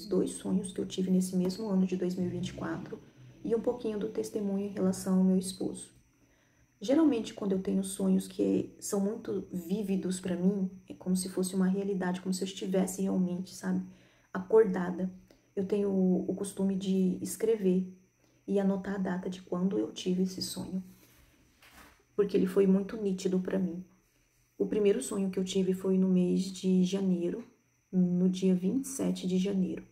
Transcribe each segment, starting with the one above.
2 sonhos que eu tive nesse mesmo ano de 2024 e um pouquinho do testemunho em relação ao meu esposo. Geralmente, quando eu tenho sonhos que são muito vívidos para mim, é como se fosse uma realidade, como se eu estivesse realmente, sabe, acordada. Eu tenho o costume de escrever e anotar a data de quando eu tive esse sonho, porque ele foi muito nítido para mim. O primeiro sonho que eu tive foi no mês de janeiro, no dia 27 de janeiro.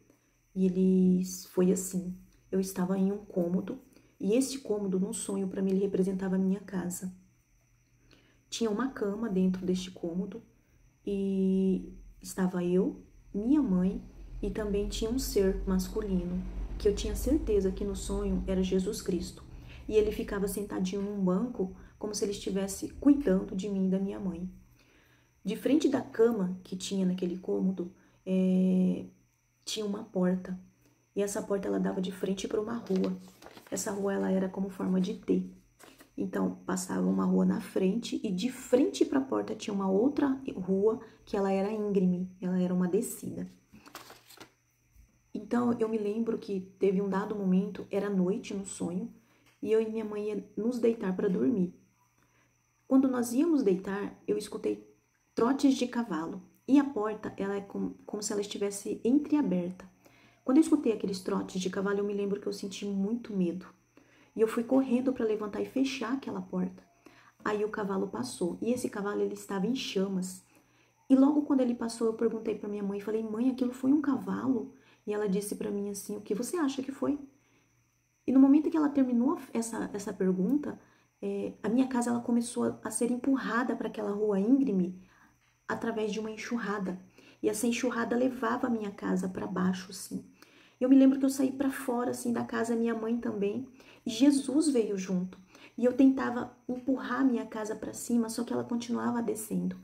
E ele foi assim: eu estava em um cômodo, e esse cômodo, num sonho, para mim, ele representava a minha casa. Tinha uma cama dentro deste cômodo, e estava eu, minha mãe, e também tinha um ser masculino, que eu tinha certeza que no sonho era Jesus Cristo. E ele ficava sentadinho num banco, como se ele estivesse cuidando de mim e da minha mãe. De frente da cama que tinha naquele cômodo, tinha uma porta. E essa porta ela dava de frente para uma rua. Essa rua ela era como forma de T. Então, passava uma rua na frente e de frente para a porta tinha uma outra rua que ela era íngreme, ela era uma descida. Então, eu me lembro que teve um dado momento, era noite no sonho, e eu e minha mãe ia nos deitar para dormir. Quando nós íamos deitar, eu escutei trotes de cavalo, e a porta ela é como se ela estivesse entreaberta. Quando eu escutei aqueles trotes de cavalo, eu me lembro que eu senti muito medo. E eu fui correndo para levantar e fechar aquela porta. Aí o cavalo passou, e esse cavalo ele estava em chamas. E logo quando ele passou, eu perguntei para minha mãe, falei: "Mãe, aquilo foi um cavalo?" E ela disse para mim assim: "O que você acha que foi?" E no momento que ela terminou essa pergunta, a minha casa ela começou a ser empurrada para aquela rua íngreme através de uma enxurrada. E essa enxurrada levava a minha casa para baixo, assim. Eu me lembro que eu saí para fora, assim, da casa, minha mãe também. E Jesus veio junto. E eu tentava empurrar a minha casa para cima, só que ela continuava descendo.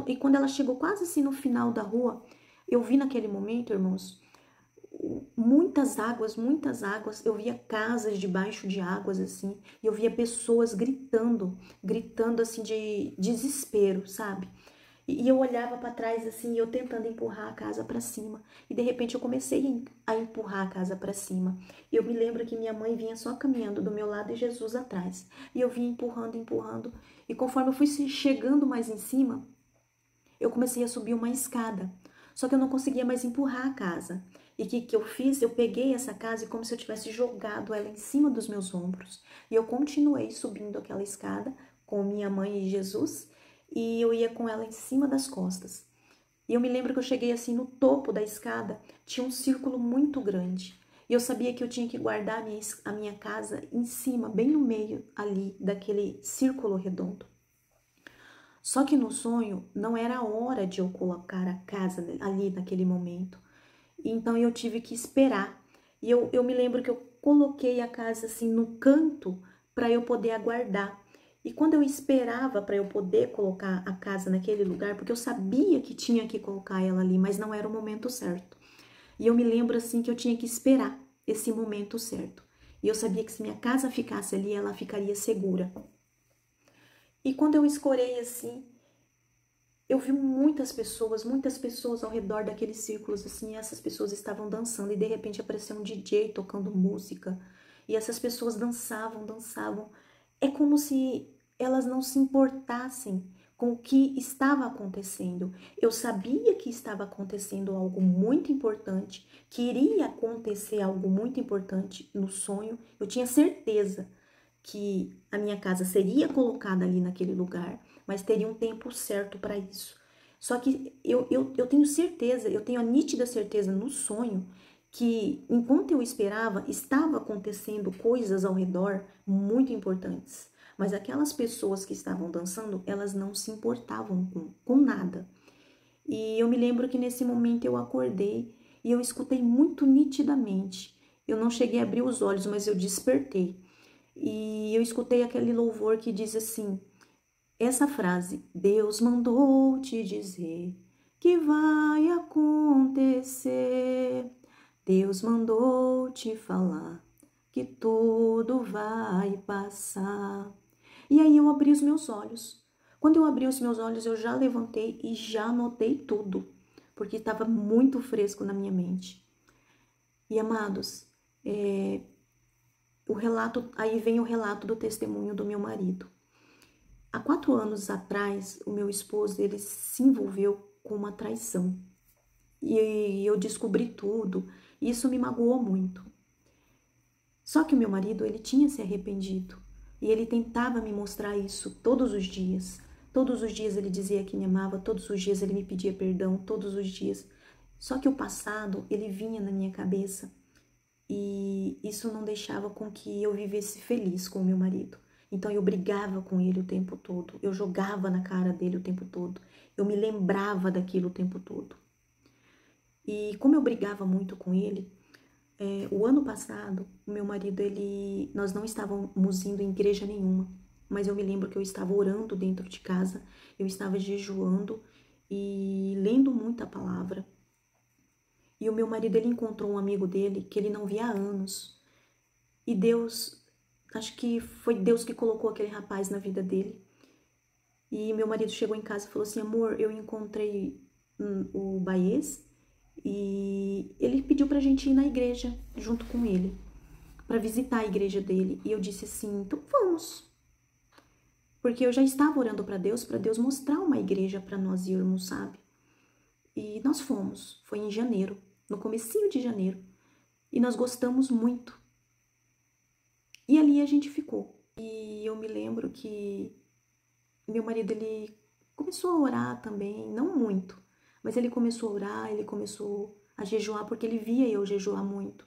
E quando ela chegou quase assim no final da rua, eu vi naquele momento, irmãos, muitas águas, muitas águas. Eu via casas debaixo de águas, assim. E eu via pessoas gritando, gritando assim de desespero, sabe? E eu olhava para trás assim, eu tentando empurrar a casa para cima. E de repente eu comecei a empurrar a casa para cima. E eu me lembro que minha mãe vinha só caminhando do meu lado e Jesus atrás. E eu vinha empurrando, empurrando. E conforme eu fui chegando mais em cima, eu comecei a subir uma escada. Só que eu não conseguia mais empurrar a casa. E o que eu fiz? Eu peguei essa casa e como se eu tivesse jogado ela em cima dos meus ombros. E eu continuei subindo aquela escada com minha mãe e Jesus. E eu ia com ela em cima das costas. E eu me lembro que eu cheguei assim no topo da escada, tinha um círculo muito grande. E eu sabia que eu tinha que guardar a minha casa em cima, bem no meio ali daquele círculo redondo. Só que no sonho não era a hora de eu colocar a casa ali naquele momento. Então eu tive que esperar. E eu me lembro que eu coloquei a casa assim no canto para eu poder aguardar. E quando eu esperava para eu poder colocar a casa naquele lugar, porque eu sabia que tinha que colocar ela ali, mas não era o momento certo. E eu me lembro assim que eu tinha que esperar esse momento certo. E eu sabia que se minha casa ficasse ali, ela ficaria segura. E quando eu escorei assim, eu vi muitas pessoas ao redor daqueles círculos assim, e essas pessoas estavam dançando e de repente apareceu um DJ tocando música, e essas pessoas dançavam, dançavam. É como se elas não se importassem com o que estava acontecendo. Eu sabia que estava acontecendo algo muito importante, que iria acontecer algo muito importante no sonho. Eu tinha certeza que a minha casa seria colocada ali naquele lugar, mas teria um tempo certo para isso. Só que eu tenho certeza, eu tenho a nítida certeza no sonho que enquanto eu esperava, estava acontecendo coisas ao redor muito importantes. Mas aquelas pessoas que estavam dançando, elas não se importavam com nada. E eu me lembro que nesse momento eu acordei e eu escutei muito nitidamente. Eu não cheguei a abrir os olhos, mas eu despertei. E eu escutei aquele louvor que diz assim, essa frase: Deus mandou te dizer que vai acontecer. Deus mandou te falar que tudo vai passar. E aí eu abri os meus olhos. Quando eu abri os meus olhos, eu já levantei e já anotei tudo, porque estava muito fresco na minha mente. E amados, aí vem o relato do testemunho do meu marido. Há 4 anos atrás, o meu esposo, ele se envolveu com uma traição. E eu descobri tudo, e isso me magoou muito. Só que o meu marido, ele tinha se arrependido, e ele tentava me mostrar isso todos os dias. Todos os dias ele dizia que me amava, todos os dias ele me pedia perdão, todos os dias. Só que o passado, ele vinha na minha cabeça, e isso não deixava com que eu vivesse feliz com o meu marido. Então eu brigava com ele o tempo todo, eu jogava na cara dele o tempo todo, eu me lembrava daquilo o tempo todo. E como eu brigava muito com ele, o ano passado, o meu marido, nós não estávamos indo em igreja nenhuma, mas eu me lembro que eu estava orando dentro de casa, eu estava jejuando e lendo muito a palavra. E o meu marido, ele encontrou um amigo dele que ele não via há anos. E Deus, acho que foi Deus que colocou aquele rapaz na vida dele. E meu marido chegou em casa e falou assim: amor, eu encontrei o Baez e ele pediu pra gente ir na igreja junto com ele, pra visitar a igreja dele. E eu disse assim: então vamos. Porque eu já estava orando pra Deus mostrar uma igreja pra nós irmos, sabe? E nós fomos, foi em janeiro, no comecinho de janeiro. E nós gostamos muito. E ali a gente ficou. E eu me lembro que meu marido, ele começou a orar também, não muito, mas ele começou a orar, ele começou a jejuar, porque ele via eu jejuar muito.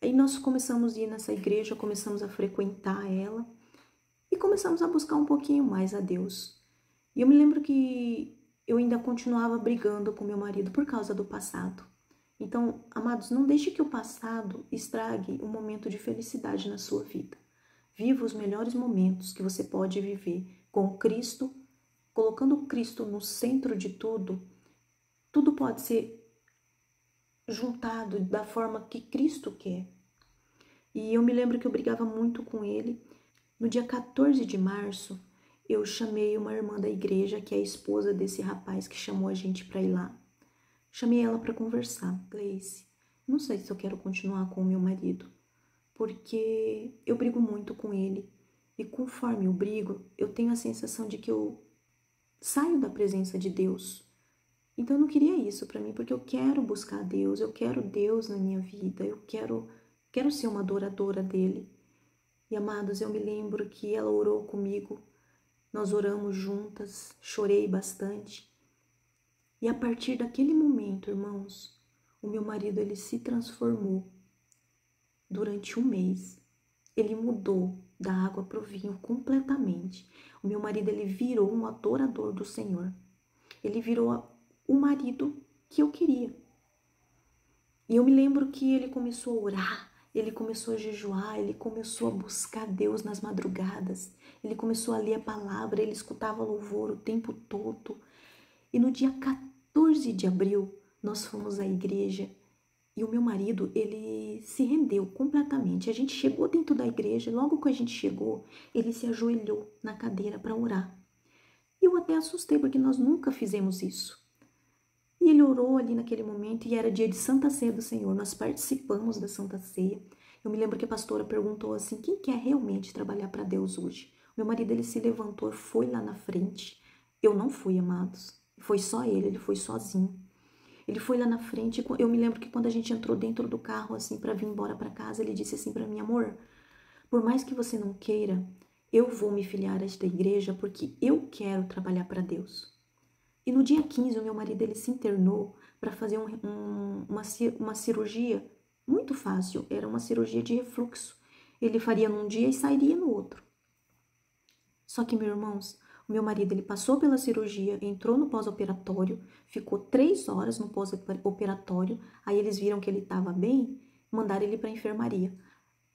Aí nós começamos a ir nessa igreja, começamos a frequentar ela e começamos a buscar um pouquinho mais a Deus. E eu me lembro que eu ainda continuava brigando com meu marido por causa do passado. Então, amados, não deixe que o passado estrague um momento de felicidade na sua vida. Viva os melhores momentos que você pode viver com Cristo, colocando Cristo no centro de tudo. Tudo pode ser juntado da forma que Cristo quer. E eu me lembro que eu brigava muito com ele. No dia 14 de março, eu chamei uma irmã da igreja, que é a esposa desse rapaz que chamou a gente para ir lá. Chamei ela para conversar. Gleice, não sei se eu quero continuar com o meu marido, porque eu brigo muito com ele. E conforme eu brigo, eu tenho a sensação de que eu saio da presença de Deus. Então eu não queria isso para mim, porque eu quero buscar Deus, eu quero Deus na minha vida, eu quero ser uma adoradora dele. E amados, eu me lembro que ela orou comigo, nós oramos juntas, chorei bastante. E a partir daquele momento, irmãos, o meu marido, ele se transformou durante um mês. Ele mudou da água para o vinho completamente. O meu marido, ele virou um adorador do Senhor. Ele virou o marido que eu queria. E eu me lembro que ele começou a orar, ele começou a jejuar, ele começou a buscar Deus nas madrugadas, ele começou a ler a palavra, ele escutava louvor o tempo todo. E no dia 14 de abril, nós fomos à igreja e o meu marido, ele se rendeu completamente. A gente chegou dentro da igreja, logo que a gente chegou, ele se ajoelhou na cadeira para orar. E eu até assustei, porque nós nunca fizemos isso. E ele orou ali naquele momento e era dia de Santa Ceia do Senhor. Nós participamos da Santa Ceia. Eu me lembro que a pastora perguntou assim: quem quer realmente trabalhar para Deus hoje? Meu marido, ele se levantou, foi lá na frente. Eu não fui, amados. Foi só ele foi sozinho. Ele foi lá na frente. Eu me lembro que quando a gente entrou dentro do carro, assim, para vir embora para casa, ele disse assim para mim: amor, por mais que você não queira, eu vou me filiar a esta igreja porque eu quero trabalhar para Deus. E no dia 15, o meu marido, ele se internou para fazer uma cirurgia muito fácil. Era uma cirurgia de refluxo. Ele faria num dia e sairia no outro. Só que, meus irmãos, o meu marido, ele passou pela cirurgia, entrou no pós-operatório, ficou 3 horas no pós-operatório. Aí eles viram que ele estava bem, mandaram ele para a enfermaria.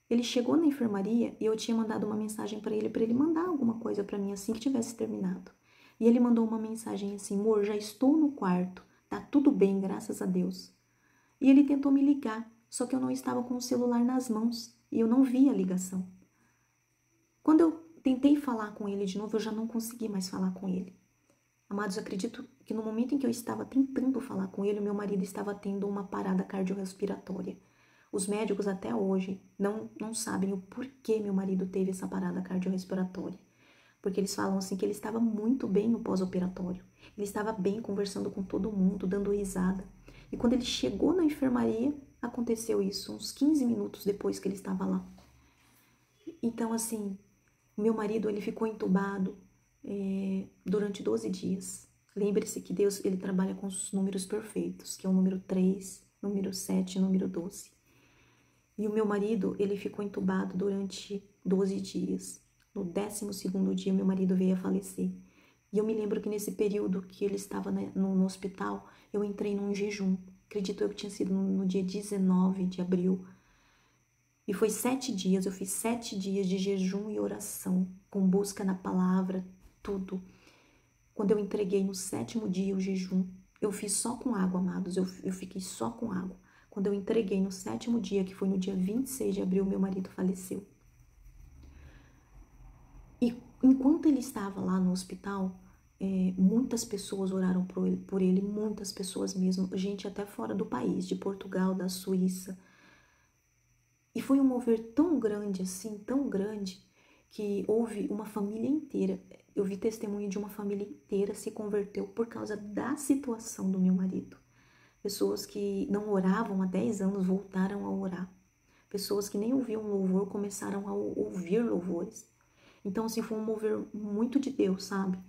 Ele chegou na enfermaria e eu tinha mandado uma mensagem para ele mandar alguma coisa para mim assim que tivesse terminado. E ele mandou uma mensagem assim: amor, já estou no quarto, tá tudo bem, graças a Deus. E ele tentou me ligar, só que eu não estava com o celular nas mãos e eu não vi a ligação. Quando eu tentei falar com ele de novo, eu já não consegui mais falar com ele. Amados, acredito que no momento em que eu estava tentando falar com ele, o meu marido estava tendo uma parada cardiorrespiratória. Os médicos até hoje não sabem o porquê meu marido teve essa parada cardiorrespiratória. Porque eles falam assim que ele estava muito bem no pós-operatório. Ele estava bem conversando com todo mundo, dando risada. E quando ele chegou na enfermaria, aconteceu isso, uns 15 minutos depois que ele estava lá. Então, assim, meu marido, ele ficou entubado durante 12 dias. Lembre-se que Deus, ele trabalha com os números perfeitos, que é o número 3, número 7 e número 12. E o meu marido, ele ficou entubado durante 12 dias. No 12º dia, meu marido veio a falecer. E eu me lembro que nesse período que ele estava no hospital, eu entrei num jejum. Acredito eu que tinha sido no dia 19 de abril. E foi 7 dias, eu fiz 7 dias de jejum e oração, com busca na palavra, tudo. Quando eu entreguei no 7º dia o jejum, eu fiz só com água, amados, eu fiquei só com água. Quando eu entreguei no 7º dia, que foi no dia 26 de abril, meu marido faleceu. E enquanto ele estava lá no hospital, muitas pessoas oraram por ele, muitas pessoas mesmo, gente até fora do país, de Portugal, da Suíça. E foi um mover tão grande assim, tão grande, que houve uma família inteira. Eu vi testemunho de uma família inteira se converteu por causa da situação do meu marido. Pessoas que não oravam há 10 anos voltaram a orar. Pessoas que nem ouviam louvor começaram a ouvir louvores. Então, assim, foi um mover muito de Deus, sabe?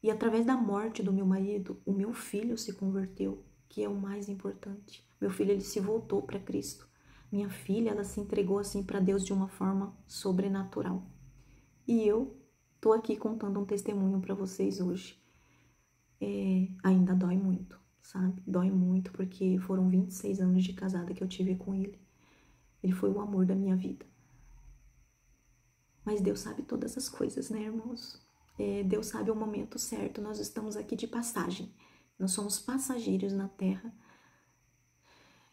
E através da morte do meu marido, o meu filho se converteu, que é o mais importante. Meu filho, ele se voltou para Cristo. Minha filha, ela se entregou assim para Deus de uma forma sobrenatural. E eu tô aqui contando um testemunho para vocês hoje. Ainda dói muito, sabe? Dói muito porque foram 26 anos de casada que eu tive com ele. Ele foi o amor da minha vida. Mas Deus sabe todas as coisas, né, irmãos? Deus sabe o momento certo. Nós estamos aqui de passagem. Nós somos passageiros na terra.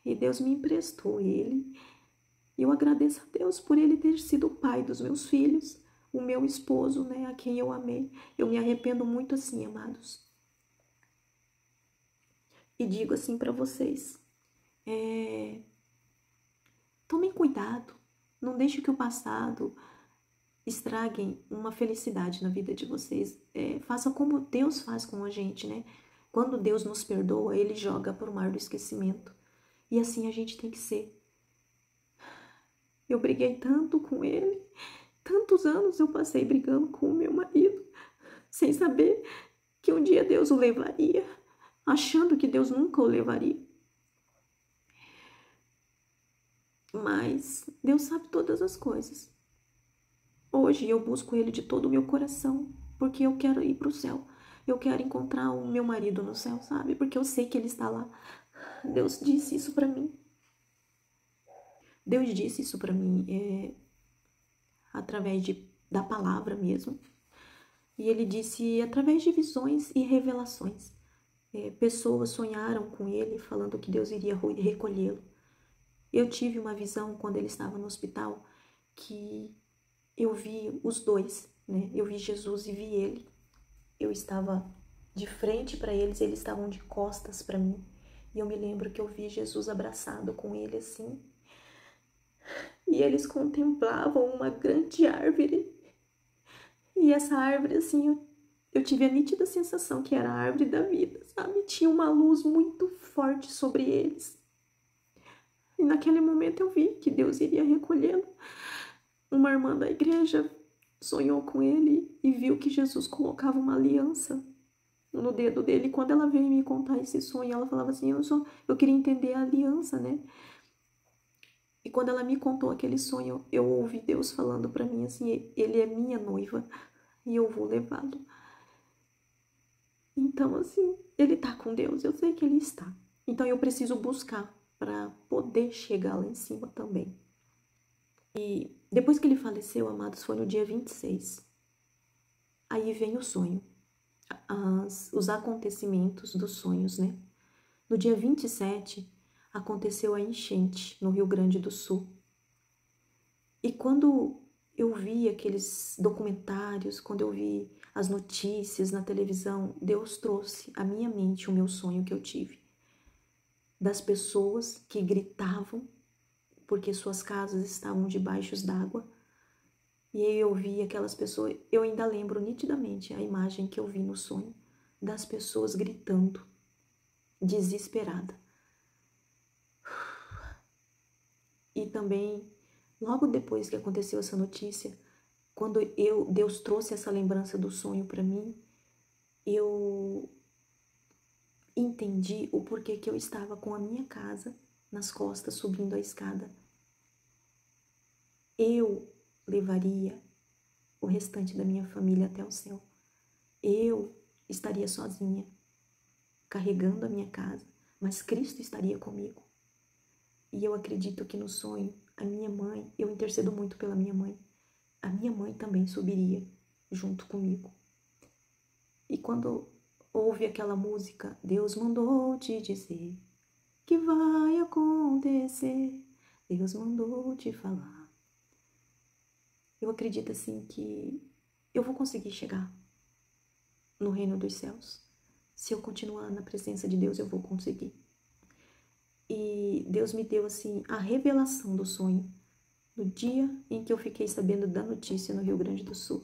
E Deus me emprestou ele. E eu agradeço a Deus por ele ter sido o pai dos meus filhos, o meu esposo, né, a quem eu amei. Eu me arrependo muito assim, amados. E digo assim para vocês, tomem cuidado. Não deixe que o passado estraguem uma felicidade na vida de vocês. Façam como Deus faz com a gente, né? Quando Deus nos perdoa, Ele joga para o mar do esquecimento. E assim a gente tem que ser. Eu briguei tanto com ele, tantos anos eu passei brigando com o meu marido, sem saber que um dia Deus o levaria, achando que Deus nunca o levaria. Mas Deus sabe todas as coisas. Hoje eu busco Ele de todo o meu coração, porque eu quero ir para o céu. Eu quero encontrar o meu marido no céu, sabe? Porque eu sei que ele está lá. Deus disse isso para mim. Deus disse isso para mim através da palavra mesmo. E Ele disse através de visões e revelações. Pessoas sonharam com ele, falando que Deus iria recolhê-lo. Eu tive uma visão quando ele estava no hospital, que eu vi os dois, né? Eu vi Jesus e vi ele. Eu estava de frente para eles estavam de costas para mim. E eu me lembro que eu vi Jesus abraçado com ele assim. E eles contemplavam uma grande árvore. E essa árvore, assim, eu tive a nítida sensação que era a árvore da vida, sabe? Tinha uma luz muito forte sobre eles. E naquele momento eu vi que Deus iria recolhê-lo. Uma irmã da igreja sonhou com ele e viu que Jesus colocava uma aliança no dedo dele. E quando ela veio me contar esse sonho, ela falava assim, eu queria entender a aliança, né? E quando ela me contou aquele sonho, eu ouvi Deus falando para mim assim, ele é minha noiva e eu vou levá-lo. Então, assim, ele tá com Deus, eu sei que ele está. Então eu preciso buscar para poder chegar lá em cima também. E depois que ele faleceu, amados, foi no dia 26. Aí vem o sonho, os acontecimentos dos sonhos, né? No dia 27, aconteceu a enchente no Rio Grande do Sul. E quando eu vi aqueles documentários, quando eu vi as notícias na televisão, Deus trouxe à minha mente o meu sonho que eu tive. Das pessoas que gritavam porque suas casas estavam debaixo d'água. E aí eu vi aquelas pessoas, eu ainda lembro nitidamente a imagem que eu vi no sonho, das pessoas gritando, desesperada. E também, logo depois que aconteceu essa notícia, quando Deus trouxe essa lembrança do sonho para mim, eu entendi o porquê que eu estava com a minha casa nas costas, subindo a escada. Eu levaria o restante da minha família até o céu. Eu estaria sozinha, carregando a minha casa, mas Cristo estaria comigo. E eu acredito que no sonho, a minha mãe, eu intercedo muito pela minha mãe, a minha mãe também subiria junto comigo. E quando ouve aquela música, Deus mandou te dizer que vai acontecer, Deus mandou te falar. Eu acredito assim que eu vou conseguir chegar no reino dos céus. Se eu continuar na presença de Deus, eu vou conseguir. E Deus me deu assim a revelação do sonho no dia em que eu fiquei sabendo da notícia no Rio Grande do Sul,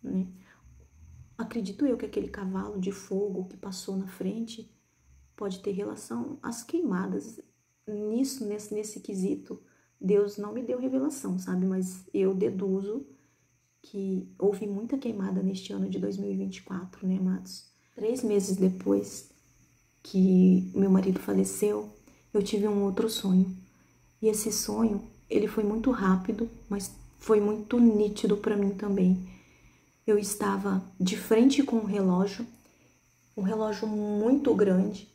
né? Acredito eu que aquele cavalo de fogo que passou na frente pode ter relação às queimadas. Nesse quesito, Deus não me deu revelação, sabe? Mas eu deduzo que houve muita queimada neste ano de 2024, né, amados? 3 meses depois que meu marido faleceu, eu tive um outro sonho. E esse sonho, ele foi muito rápido, mas foi muito nítido para mim também. Eu estava de frente com um relógio muito grande,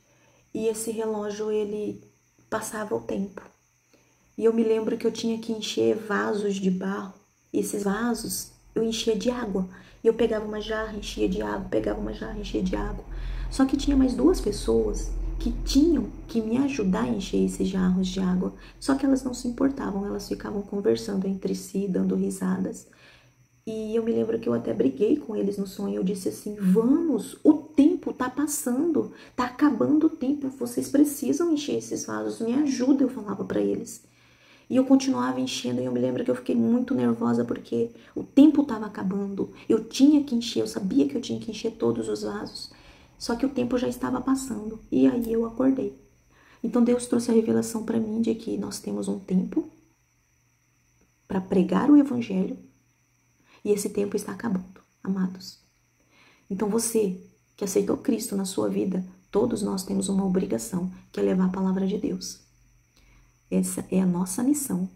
e esse relógio, ele passava o tempo. E eu me lembro que eu tinha que encher vasos de barro, e esses vasos eu enchia de água. E eu pegava uma jarra, enchia de água, pegava uma jarra, enchia de água. Só que tinha mais 2 pessoas que tinham que me ajudar a encher esses jarros de água. Só que elas não se importavam, elas ficavam conversando entre si, dando risadas. E eu me lembro que eu até briguei com eles no sonho. Eu disse assim: vamos, o tempo tá passando, tá acabando o tempo, vocês precisam encher esses vasos, me ajuda, eu falava para eles. E eu continuava enchendo, e eu me lembro que eu fiquei muito nervosa porque o tempo estava acabando. Eu tinha que encher, eu sabia que eu tinha que encher todos os vasos. Só que o tempo já estava passando, e aí eu acordei. Então Deus trouxe a revelação para mim de que nós temos um tempo para pregar o evangelho, e esse tempo está acabando, amados. Então você que aceitou Cristo na sua vida, todos nós temos uma obrigação, que é levar a palavra de Deus. Essa é a nossa missão.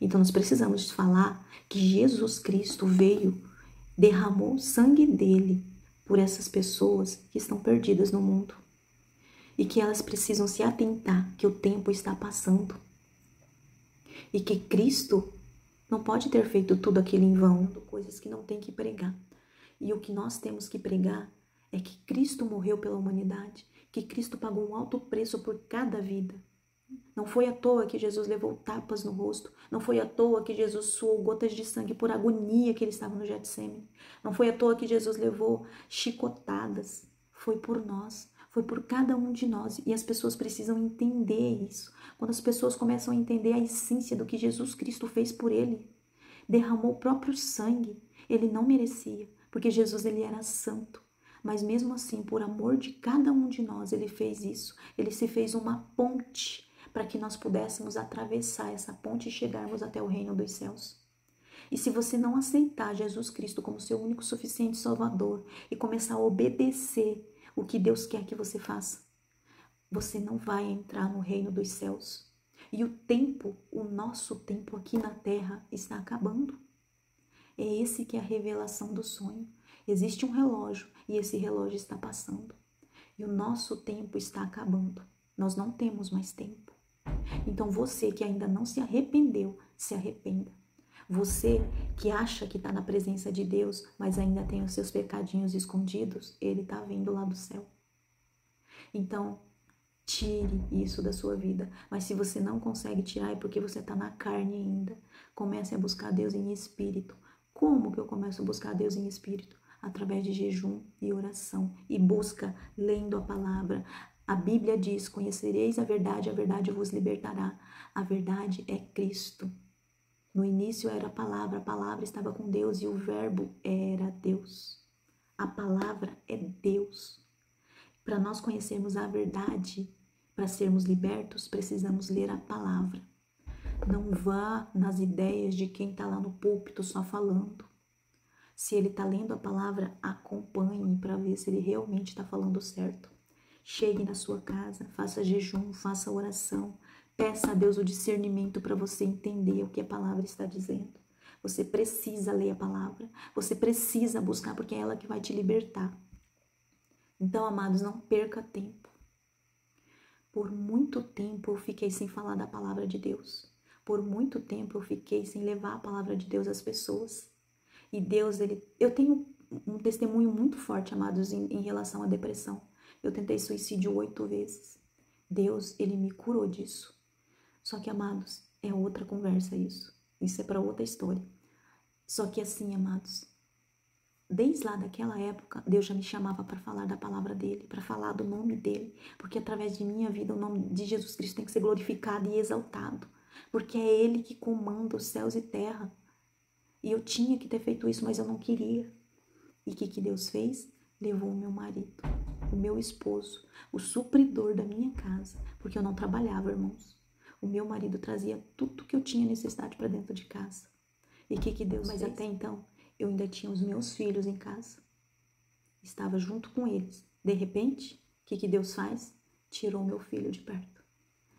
Então nós precisamos falar que Jesus Cristo veio, derramou o sangue dele por essas pessoas que estão perdidas no mundo. E que elas precisam se atentar que o tempo está passando. E que Cristo não pode ter feito tudo aquilo em vão, coisas que não tem que pregar. E o que nós temos que pregar é que Cristo morreu pela humanidade, que Cristo pagou um alto preço por cada vida. Não foi à toa que Jesus levou tapas no rosto. Não foi à toa que Jesus suou gotas de sangue por agonia que ele estava no Getsemane. Não foi à toa que Jesus levou chicotadas. Foi por nós. Foi por cada um de nós. E as pessoas precisam entender isso. Quando as pessoas começam a entender a essência do que Jesus Cristo fez por ele, derramou o próprio sangue. Ele não merecia, porque Jesus, ele era santo. Mas mesmo assim, por amor de cada um de nós, ele fez isso. Ele se fez uma ponte para que nós pudéssemos atravessar essa ponte e chegarmos até o reino dos céus. E se você não aceitar Jesus Cristo como seu único suficiente Salvador e começar a obedecer o que Deus quer que você faça, você não vai entrar no reino dos céus. E o tempo, o nosso tempo aqui na terra está acabando. É esse que é a revelação do sonho. Existe um relógio e esse relógio está passando. E o nosso tempo está acabando. Nós não temos mais tempo. Então você que ainda não se arrependeu, se arrependa. Você que acha que está na presença de Deus, mas ainda tem os seus pecadinhos escondidos, Ele está vindo lá do céu. Então, tire isso da sua vida. Mas se você não consegue tirar, é porque você está na carne ainda. Comece a buscar Deus em espírito. Como que eu começo a buscar Deus em espírito? através de jejum e oração. E busca lendo a palavra. A Bíblia diz: conhecereis a verdade vos libertará. A verdade é Cristo. No início era a palavra estava com Deus e o verbo era Deus. A palavra é Deus. Para nós conhecermos a verdade, para sermos libertos, precisamos ler a palavra. Não vá nas ideias de quem está lá no púlpito só falando. Se ele está lendo a palavra, acompanhe para ver se ele realmente está falando certo. Chegue na sua casa, faça jejum, faça oração. Peça a Deus o discernimento para você entender o que a palavra está dizendo. Você precisa ler a palavra. Você precisa buscar, porque é ela que vai te libertar. Então, amados, não perca tempo. Por muito tempo eu fiquei sem falar da palavra de Deus. Por muito tempo eu fiquei sem levar a palavra de Deus às pessoas. E Deus, eu tenho um testemunho muito forte, amados, em relação à depressão. Eu tentei suicídio 8 vezes. Deus, ele me curou disso. Só que, amados, é outra conversa isso. Isso é para outra história. Só que assim, amados, desde lá daquela época, Deus já me chamava para falar da palavra dele, para falar do nome dele, porque através de minha vida o nome de Jesus Cristo tem que ser glorificado e exaltado, porque é ele que comanda os céus e terra. E eu tinha que ter feito isso, mas eu não queria. E o que Deus fez? Levou o meu marido, o meu esposo, o supridor da minha casa, porque eu não trabalhava, irmãos. O meu marido trazia tudo que eu tinha necessidade para dentro de casa. E o que Deus fez? Mas até então, eu ainda tinha os meus filhos em casa. Estava junto com eles. De repente, o que Deus faz? Tirou meu filho de perto.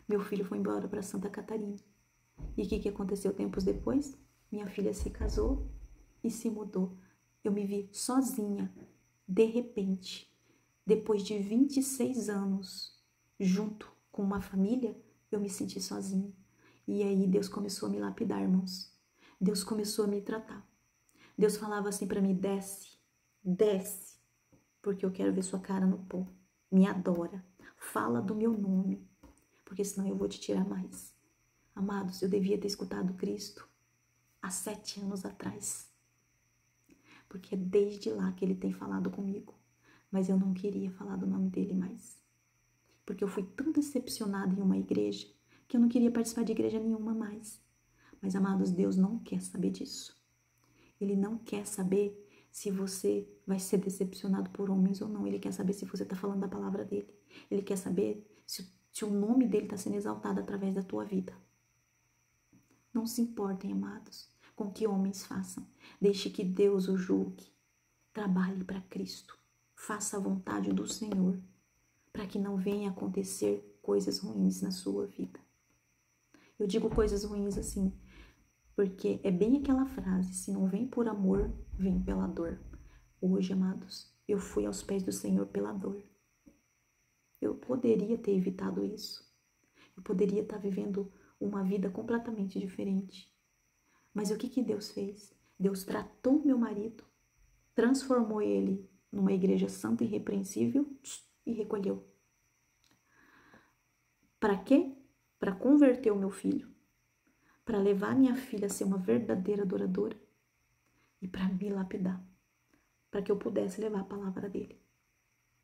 Meu filho foi embora para Santa Catarina. E o que aconteceu tempos depois? Minha filha se casou e se mudou. Eu me vi sozinha, de repente. Depois de 26 anos, junto com uma família, eu me senti sozinha. E aí Deus começou a me lapidar, irmãos. Deus começou a me tratar. Deus falava assim para mim: desce, desce, porque eu quero ver sua cara no pó. Me adora, fala do meu nome, porque senão eu vou te tirar mais. Amados, eu devia ter escutado Cristo há 7 anos atrás, porque é desde lá que ele tem falado comigo, mas eu não queria falar do nome dele mais, porque eu fui tão decepcionada em uma igreja que eu não queria participar de igreja nenhuma mais. Mas, amados, Deus não quer saber disso. Ele não quer saber se você vai ser decepcionado por homens ou não. Ele quer saber se você está falando da palavra dele. Ele quer saber se o nome dele está sendo exaltado através da tua vida. Não se importem, amados, com o que homens façam. Deixe que Deus o julgue. Trabalhe para Cristo. Faça a vontade do Senhor, para que não venha acontecer coisas ruins na sua vida. Eu digo coisas ruins assim, porque é bem aquela frase: se não vem por amor, vem pela dor. Hoje, amados, eu fui aos pés do Senhor pela dor. Eu poderia ter evitado isso. Eu poderia estar vivendo uma vida completamente diferente. Mas o que Deus fez? Deus tratou meu marido, transformou ele numa igreja santa e irrepreensível e recolheu. Para quê? Para converter o meu filho, para levar minha filha a ser uma verdadeira adoradora e para me lapidar, para que eu pudesse levar a palavra dele.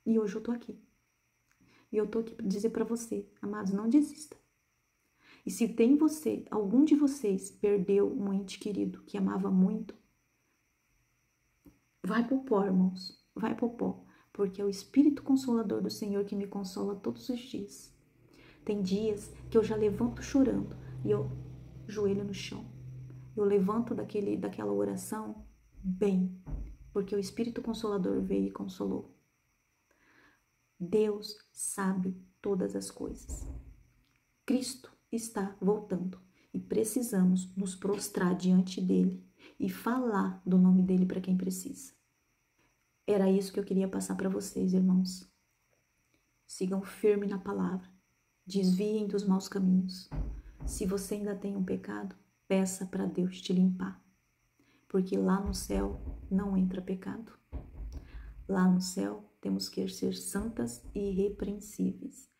E hoje eu tô aqui. E eu tô aqui para dizer para você, amados, não desista. E se tem você, algum de vocês perdeu um ente querido que amava muito, vai pro pó, irmãos, vai pro pó, porque é o Espírito Consolador do Senhor que me consola todos os dias. Tem dias que eu já levanto chorando e eu joelho no chão. Eu levanto daquela oração bem, porque o Espírito Consolador veio e consolou. Deus sabe todas as coisas. Cristo está voltando e precisamos nos prostrar diante dele e falar do nome dele para quem precisa. Era isso que eu queria passar para vocês, irmãos. Sigam firme na palavra. Desviem dos maus caminhos. Se você ainda tem um pecado, peça para Deus te limpar. Porque lá no céu não entra pecado. Lá no céu temos que ser santas e irrepreensíveis.